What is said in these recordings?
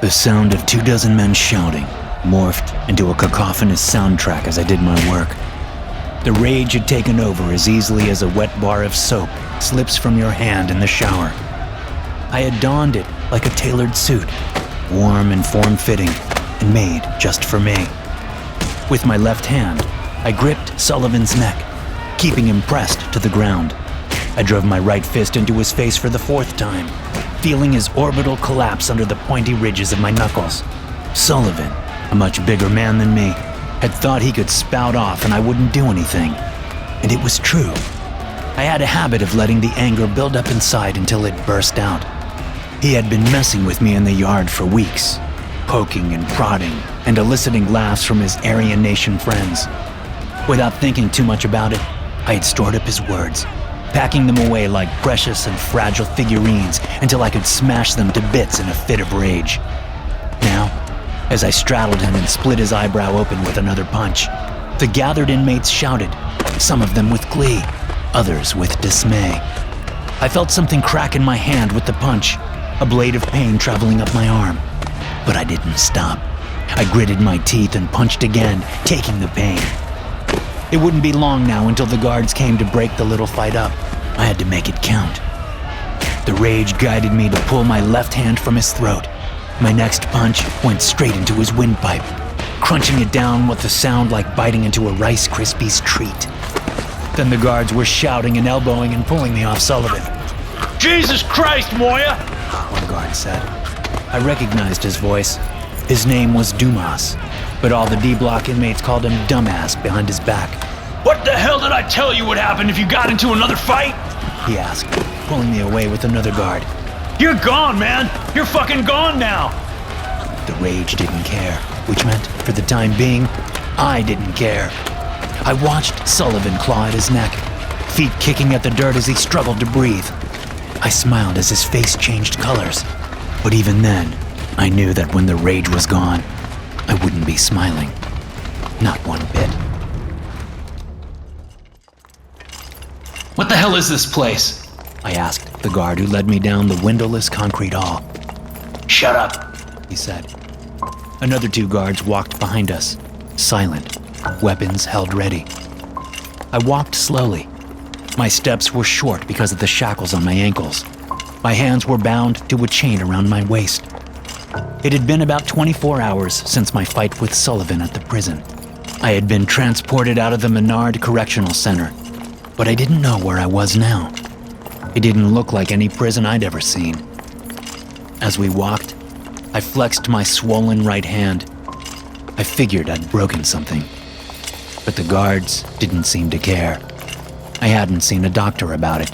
The sound of 24 men shouting morphed into a cacophonous soundtrack as I did my work. The rage had taken over as easily as a wet bar of soap slips from your hand in the shower. I had donned it like a tailored suit, warm and form-fitting, and made just for me. With my left hand, I gripped Sullivan's neck, keeping him pressed to the ground. I drove my right fist into his face for the 4th time, feeling his orbital collapse under the pointy ridges of my knuckles. Sullivan, a much bigger man than me, had thought he could spout off and I wouldn't do anything. And it was true. I had a habit of letting the anger build up inside until it burst out. He had been messing with me in the yard for weeks, poking and prodding and eliciting laughs from his Aryan Nation friends. Without thinking too much about it, I had stored up his words, packing them away like precious and fragile figurines until I could smash them to bits in a fit of rage. Now, as I straddled him and split his eyebrow open with another punch, the gathered inmates shouted, some of them with glee, others with dismay. I felt something crack in my hand with the punch, a blade of pain traveling up my arm. But I didn't stop. I gritted my teeth and punched again, taking the pain. It wouldn't be long now until the guards came to break the little fight up. I had to make it count. The rage guided me to pull my left hand from his throat. My next punch went straight into his windpipe, crunching it down with a sound like biting into a Rice Krispies treat. Then the guards were shouting and elbowing and pulling me off Sullivan. Jesus Christ, Moya! One guard said. I recognized his voice. His name was Dumas, but all the D-Block inmates called him Dumbass behind his back. What the hell did I tell you would happen if you got into another fight? He asked, pulling me away with another guard. You're gone, man! You're fucking gone now! The rage didn't care, which meant, for the time being, I didn't care. I watched Sullivan claw at his neck, feet kicking at the dirt as he struggled to breathe. I smiled as his face changed colors, but even then, I knew that when the rage was gone, I wouldn't be smiling. Not one bit. What the hell is this place? I asked the guard who led me down the windowless concrete hall. Shut up, he said. Another 2 guards walked behind us, silent, weapons held ready. I walked slowly. My steps were short because of the shackles on my ankles. My hands were bound to a chain around my waist. It had been about 24 hours since my fight with Sullivan at the prison. I had been transported out of the Menard Correctional Center, but I didn't know where I was now. It didn't look like any prison I'd ever seen. As we walked, I flexed my swollen right hand. I figured I'd broken something, but the guards didn't seem to care. I hadn't seen a doctor about it.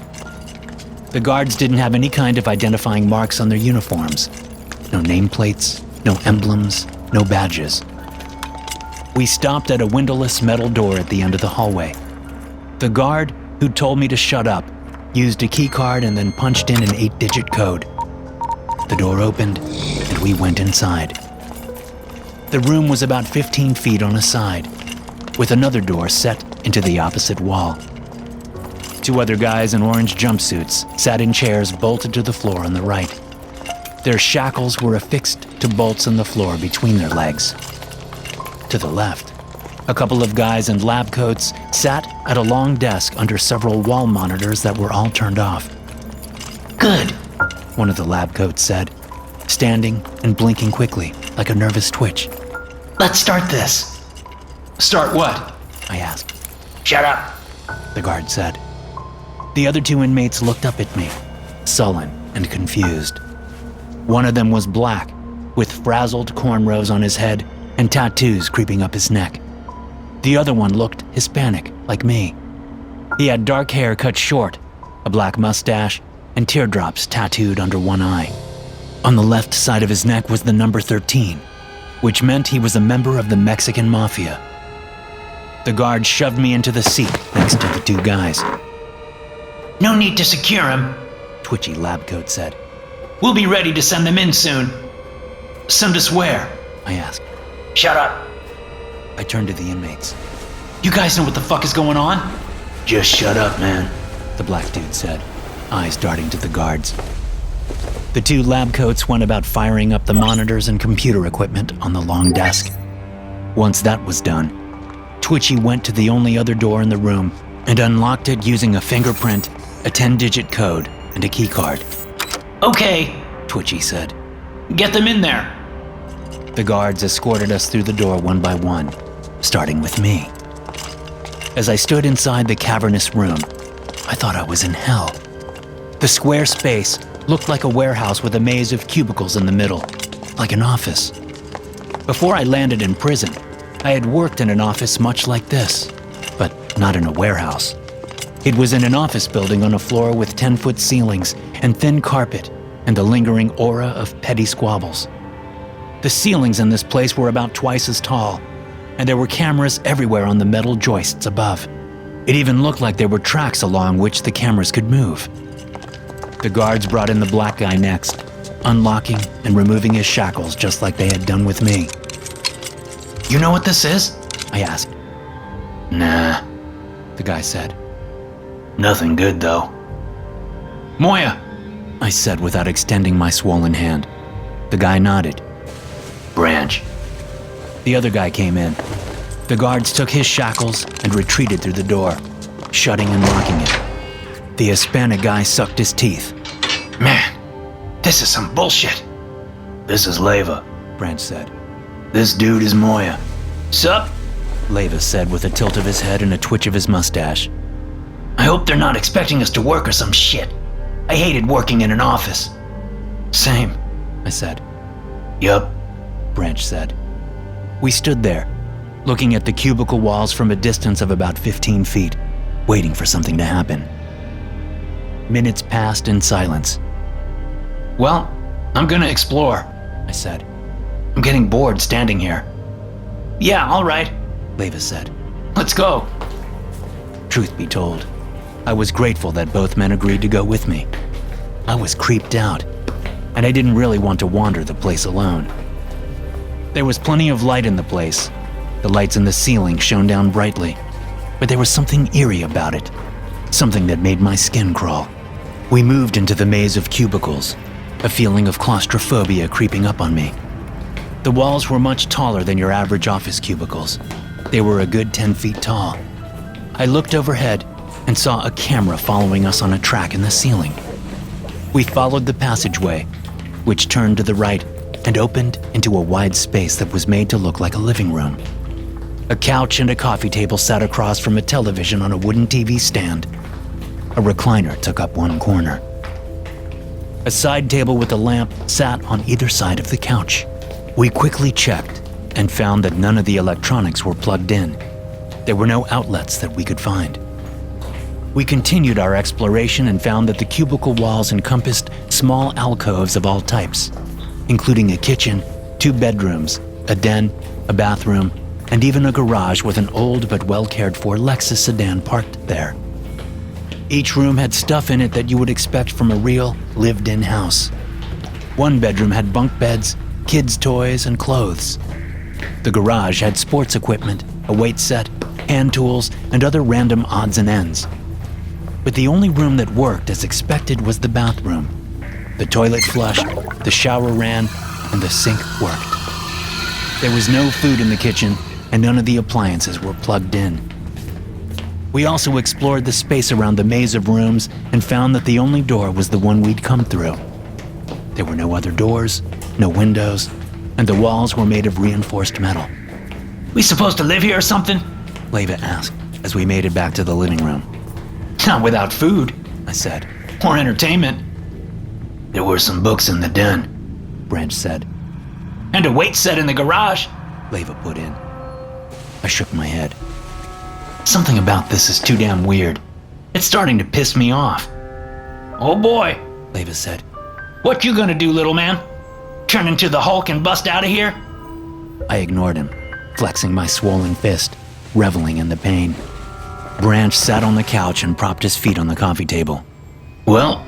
The guards didn't have any kind of identifying marks on their uniforms. No nameplates, no emblems, no badges. We stopped at a windowless metal door at the end of the hallway. The guard, who told me to shut up, used a key card and then punched in an 8-digit code. The door opened, and we went inside. The room was about 15 feet on a side, with another door set into the opposite wall. 2 other guys in orange jumpsuits sat in chairs bolted to the floor on the right. Their shackles were affixed to bolts in the floor between their legs. To the left, a couple of guys in lab coats sat at a long desk under several wall monitors that were all turned off. Good, one of the lab coats said, standing and blinking quickly, like a nervous twitch. Let's start this. Start what? I asked. Shut up, the guard said. The other 2 inmates looked up at me, sullen and confused. One of them was black, with frazzled cornrows on his head and tattoos creeping up his neck. The other one looked Hispanic, like me. He had dark hair cut short, a black mustache, and teardrops tattooed under one eye. On the left side of his neck was the number 13, which meant he was a member of the Mexican Mafia. The guard shoved me into the seat next to the 2 guys. No need to secure him, twitchy lab coat said. We'll be ready to send them in soon. Send us where? I asked. Shut up. I turned to the inmates. You guys know what the fuck is going on? Just shut up, man, the black dude said, eyes darting to the guards. The two lab coats went about firing up the monitors and computer equipment on the long desk. Once that was done, Twitchy went to the only other door in the room and unlocked it using a fingerprint, a 10-digit code, and a keycard. Okay, Twitchy said. get them in there. The guards escorted us through the door one by one, starting with me. As I stood inside the cavernous room, I thought I was in hell. The square space looked like a warehouse with a maze of cubicles in the middle, like an office. Before I landed in prison, I had worked in an office much like this, but not in a warehouse. It was in an office building on a floor with 10-foot ceilings and thin carpet and the lingering aura of petty squabbles. The ceilings in this place were about twice as tall, and there were cameras everywhere on the metal joists above. It even looked like there were tracks along which the cameras could move. The guards brought in the black guy next, unlocking and removing his shackles just like they had done with me. You know what this is? I asked. Nah, The guy said. nothing good though. Moya, I said without extending my swollen hand. The guy nodded. Branch. The other guy came in. The guards took his shackles and retreated through the door, shutting and locking it. The Hispanic guy sucked his teeth. Man, this is some bullshit. This is Leva, Branch said. This dude is Moya. Sup? Leva said with a tilt of his head and a twitch of his mustache. I hope they're not expecting us to work or some shit. I hated working in an office. Same, I said. Yup. Branch said. We stood there, looking at the cubicle walls from a distance of about 15 feet, waiting for something to happen. Minutes passed in silence. Well, I'm gonna explore, I said. I'm getting bored standing here. Yeah, all right. Leva said. Let's go. Truth be told, I was grateful that both men agreed to go with me. I was creeped out, and I didn't really want to wander the place alone. There was plenty of light in the place. The lights in the ceiling shone down brightly, but there was something eerie about it, something that made my skin crawl. We moved into the maze of cubicles, a feeling of claustrophobia creeping up on me. The walls were much taller than your average office cubicles. They were a good 10 feet tall. I looked overhead and saw a camera following us on a track in the ceiling. We followed the passageway, which turned to the right and opened into a wide space that was made to look like a living room. A couch and a coffee table sat across from a television on a wooden TV stand. A recliner took up one corner. A side table with a lamp sat on either side of the couch. We quickly checked and found that none of the electronics were plugged in. There were no outlets that we could find. We continued our exploration and found that the cubicle walls encompassed small alcoves of all types, including a kitchen, 2 bedrooms, a den, a bathroom, and even a garage with an old but well-cared-for Lexus sedan parked there. Each room had stuff in it that you would expect from a real, lived-in house. One bedroom had bunk beds, kids' toys, and clothes. The garage had sports equipment, a weight set, hand tools, and other random odds and ends. But the only room that worked as expected was the bathroom. The toilet flushed, the shower ran, and the sink worked. There was no food in the kitchen, and none of the appliances were plugged in. We also explored the space around the maze of rooms and found that the only door was the one we'd come through. There were no other doors, no windows, and the walls were made of reinforced metal. We supposed to live here or something? Leva asked as we made it back to the living room. Not without food, I said. or entertainment. There were some books in the den, Branch said. and a weight set in the garage. Leva put in. I shook my head. Something about this is too damn weird. It's starting to piss me off. Oh boy, Leva said. what you gonna do, little man? Turn into the Hulk and bust out of here? I ignored him, flexing my swollen fist, reveling in the pain. Branch sat on the couch and propped his feet on the coffee table. Well,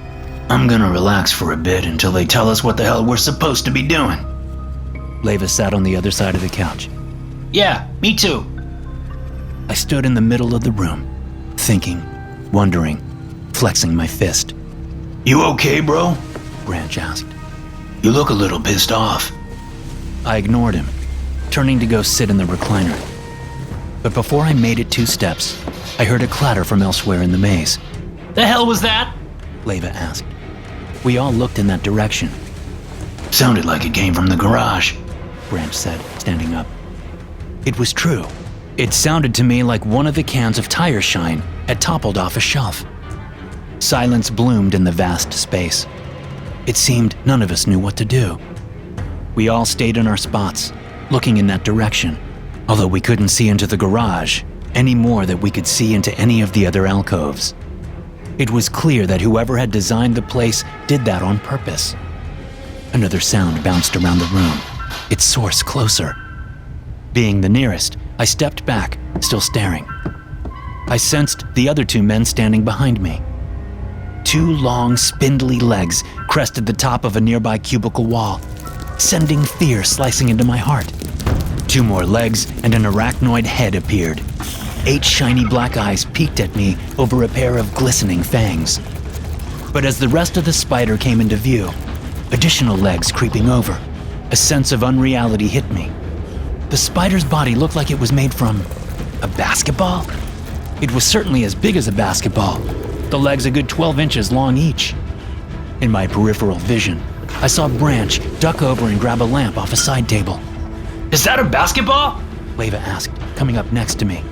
I'm gonna relax for a bit until they tell us what the hell we're supposed to be doing. Leva sat on the other side of the couch. Yeah, me too. I stood in the middle of the room, thinking, wondering, flexing my fist. You okay, bro? Branch asked. You look a little pissed off. I ignored him, turning to go sit in the recliner. But before I made it 2 steps, I heard a clatter from elsewhere in the maze. The hell was that? Leva asked. We all looked in that direction. Sounded like it came from the garage, Branch said, standing up. It was true. It sounded to me like one of the cans of tire shine had toppled off a shelf. Silence bloomed in the vast space. It seemed none of us knew what to do. We all stayed in our spots, looking in that direction, although we couldn't see into the garage any more than we could see into any of the other alcoves. It was clear that whoever had designed the place did that on purpose. Another sound bounced around the room, its source closer. Being the nearest, I stepped back, still staring. I sensed the other 2 men standing behind me. 2 long, spindly legs crested the top of a nearby cubicle wall, sending fear slicing into my heart. 2 more legs and an arachnoid head appeared. 8 shiny black eyes peeked at me over a pair of glistening fangs. But as the rest of the spider came into view, additional legs creeping over, a sense of unreality hit me. The spider's body looked like it was made from a basketball. It was certainly as big as a basketball, the legs a good 12 inches long each. In my peripheral vision, I saw Branch duck over and grab a lamp off a side table. Is that a basketball? Leva asked, coming up next to me.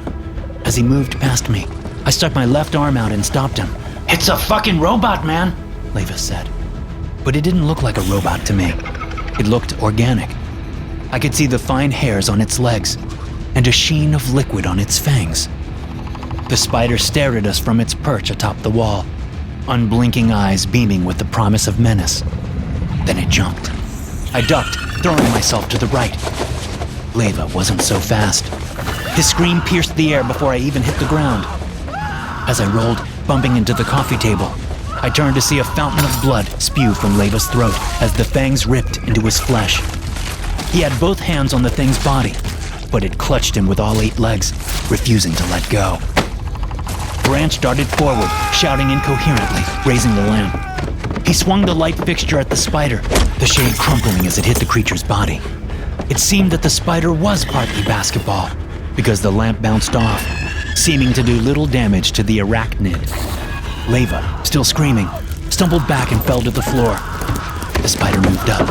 As he moved past me, I stuck my left arm out and stopped him. It's a fucking robot, man, Leva said. But it didn't look like a robot to me. It looked organic. I could see the fine hairs on its legs and a sheen of liquid on its fangs. The spider stared at us from its perch atop the wall, unblinking eyes beaming with the promise of menace. Then it jumped. I ducked, throwing myself to the right. Leva wasn't so fast. His scream pierced the air before I even hit the ground. As I rolled, bumping into the coffee table, I turned to see a fountain of blood spew from Leva's throat as the fangs ripped into his flesh. He had both hands on the thing's body, but it clutched him with all 8 legs, refusing to let go. Branch darted forward, shouting incoherently, raising the lamp. He swung the light fixture at the spider, the shade crumpling as it hit the creature's body. It seemed that the spider was partly basketball, because the lamp bounced off, seeming to do little damage to the arachnid. Leva, still screaming, stumbled back and fell to the floor. The spider moved up,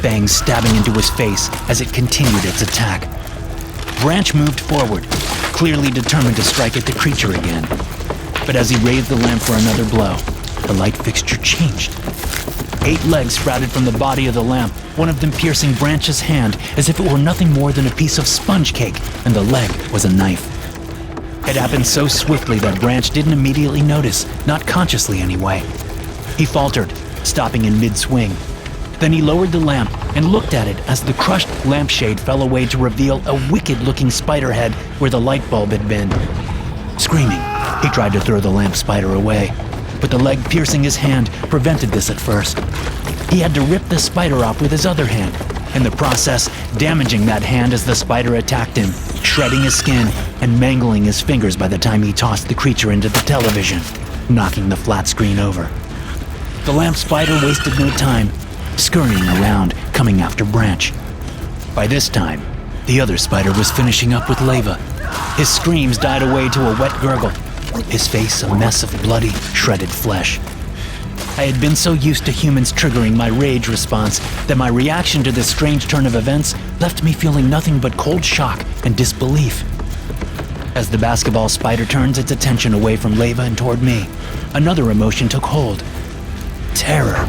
fangs stabbing into his face as it continued its attack. Branch moved forward, clearly determined to strike at the creature again. But as he raised the lamp for another blow, the light fixture changed. 8 legs sprouted from the body of the lamp, one of them piercing Branch's hand as if it were nothing more than a piece of sponge cake, and the leg was a knife. It happened so swiftly that Branch didn't immediately notice, not consciously anyway. He faltered, stopping in mid-swing. Then he lowered the lamp and looked at it as the crushed lampshade fell away to reveal a wicked-looking spider head where the light bulb had been. Screaming, he tried to throw the lamp spider away, but the leg piercing his hand prevented this at first. He had to rip the spider off with his other hand, in the process damaging that hand as the spider attacked him, shredding his skin and mangling his fingers by the time he tossed the creature into the television, knocking the flat screen over. The lamp spider wasted no time, scurrying around, coming after Branch. By this time, the other spider was finishing up with Leva. His screams died away to a wet gurgle, his face a mess of bloody, shredded flesh. I had been so used to humans triggering my rage response that my reaction to this strange turn of events left me feeling nothing but cold shock and disbelief. As the basketball spider turns its attention away from Leva and toward me, another emotion took hold. Terror.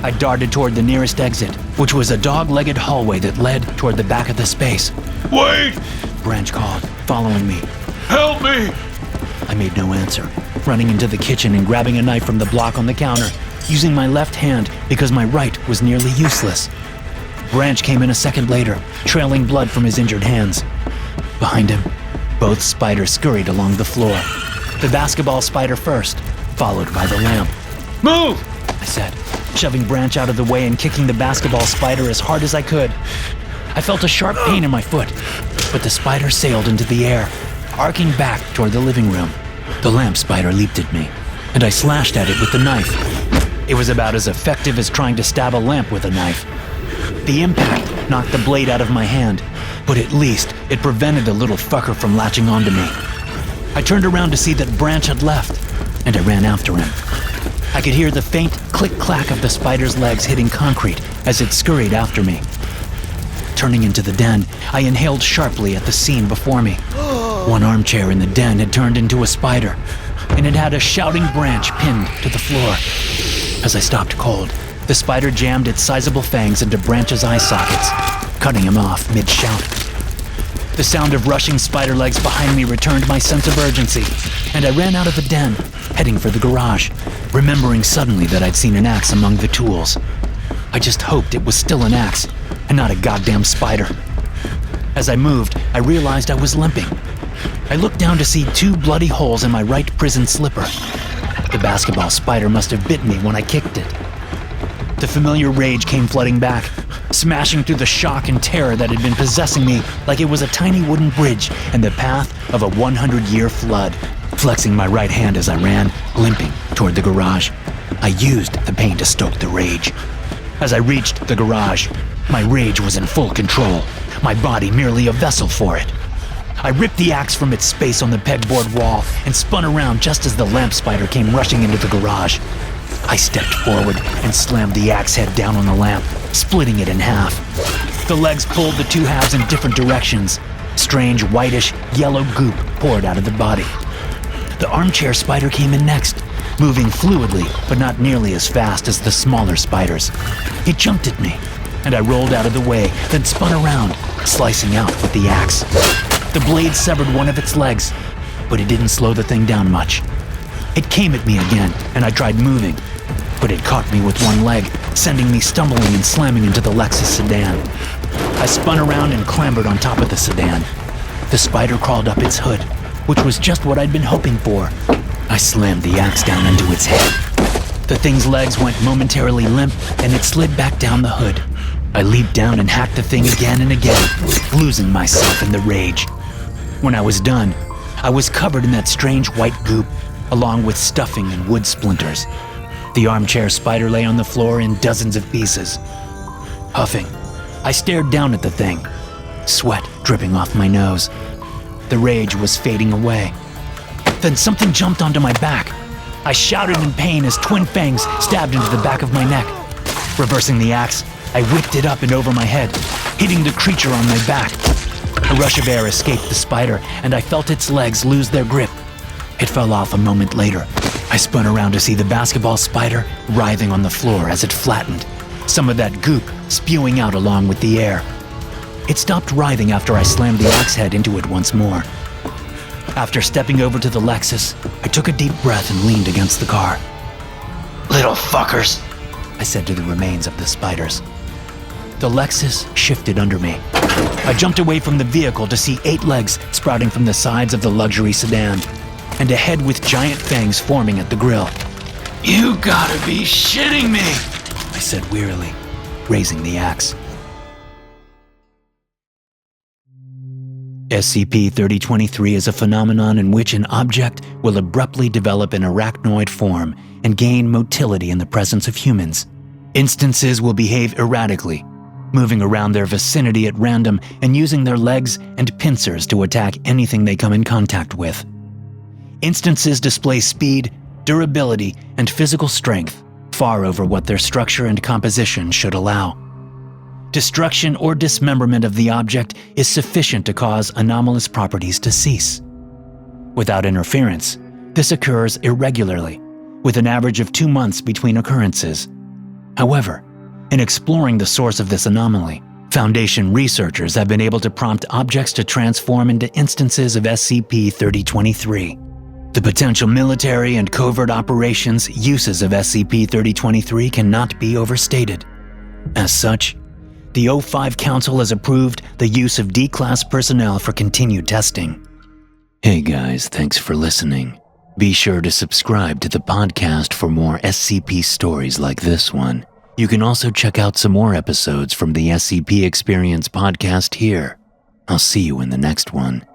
I darted toward the nearest exit, which was a dog-legged hallway that led toward the back of the space. Wait! Branch called, following me. Help me! I made no answer, running into the kitchen and grabbing a knife from the block on the counter, using my left hand because my right was nearly useless. Branch came in a second later, trailing blood from his injured hands. Behind him, both spiders scurried along the floor. The basketball spider first, followed by the lamp. Move! I said, shoving Branch out of the way and kicking the basketball spider as hard as I could. I felt a sharp pain in my foot, but the spider sailed into the air, arcing back toward the living room. The lamp spider leaped at me, and I slashed at it with the knife. It was about as effective as trying to stab a lamp with a knife. The impact knocked the blade out of my hand, but at least it prevented the little fucker from latching onto me. I turned around to see that Branch had left, and I ran after him. I could hear the faint click-clack of the spider's legs hitting concrete as it scurried after me. Turning into the den, I inhaled sharply at the scene before me. One armchair in the den had turned into a spider, and it had a shouting Branch pinned to the floor. As I stopped cold, the spider jammed its sizable fangs into Branch's eye sockets, cutting him off mid-shout. The sound of rushing spider legs behind me returned my sense of urgency, and I ran out of the den, heading for the garage, remembering suddenly that I'd seen an axe among the tools. I just hoped it was still an axe, and not a goddamn spider. As I moved, I realized I was limping. I looked down to see 2 bloody holes in my right prison slipper. The basketball spider must have bitten me when I kicked it. The familiar rage came flooding back, smashing through the shock and terror that had been possessing me like it was a tiny wooden bridge in the path of a 100-year flood. Flexing my right hand as I ran, limping toward the garage, I used the pain to stoke the rage. As I reached the garage, my rage was in full control, my body merely a vessel for it. I ripped the axe from its space on the pegboard wall and spun around just as the lamp spider came rushing into the garage. I stepped forward and slammed the axe head down on the lamp, splitting it in half. The legs pulled the 2 halves in different directions. Strange, whitish, yellow goop poured out of the body. The armchair spider came in next, moving fluidly, but not nearly as fast as the smaller spiders. It jumped at me, and I rolled out of the way, then spun around, slicing out with the axe. The blade severed one of its legs, but it didn't slow the thing down much. It came at me again, and I tried moving, but it caught me with one leg, sending me stumbling and slamming into the Lexus sedan. I spun around and clambered on top of the sedan. The spider crawled up its hood, which was just what I'd been hoping for. I slammed the axe down into its head. The thing's legs went momentarily limp, and it slid back down the hood. I leaped down and hacked the thing again and again, losing myself in the rage. When I was done, I was covered in that strange white goop, along with stuffing and wood splinters. The armchair spider lay on the floor in dozens of pieces. Huffing, I stared down at the thing, sweat dripping off my nose. The rage was fading away. Then something jumped onto my back. I shouted in pain as twin fangs stabbed into the back of my neck. Reversing the axe, I whipped it up and over my head, hitting the creature on my back. A rush of air escaped the spider, and I felt its legs lose their grip. It fell off a moment later. I spun around to see the basketball spider writhing on the floor as it flattened, some of that goop spewing out along with the air. It stopped writhing after I slammed the axe head into it once more. After stepping over to the Lexus, I took a deep breath and leaned against the car. Little fuckers, I said to the remains of the spiders. The Lexus shifted under me. I jumped away from the vehicle to see 8 legs sprouting from the sides of the luxury sedan, and a head with giant fangs forming at the grill. You gotta be shitting me, I said wearily, raising the axe. SCP-3023 is a phenomenon in which an object will abruptly develop an arachnoid form and gain motility in the presence of humans. Instances will behave erratically, moving around their vicinity at random and using their legs and pincers to attack anything they come in contact with. Instances display speed, durability, and physical strength far over what their structure and composition should allow. Destruction or dismemberment of the object is sufficient to cause anomalous properties to cease. Without interference, this occurs irregularly, with an average of 2 months between occurrences. However, in exploring the source of this anomaly, Foundation researchers have been able to prompt objects to transform into instances of SCP-3023. The potential military and covert operations uses of SCP-3023 cannot be overstated. As such, the O5 Council has approved the use of D-Class personnel for continued testing. Hey guys, thanks for listening. Be sure to subscribe to the podcast for more SCP stories like this one. You can also check out some more episodes from the SCP Experience podcast here. I'll see you in the next one.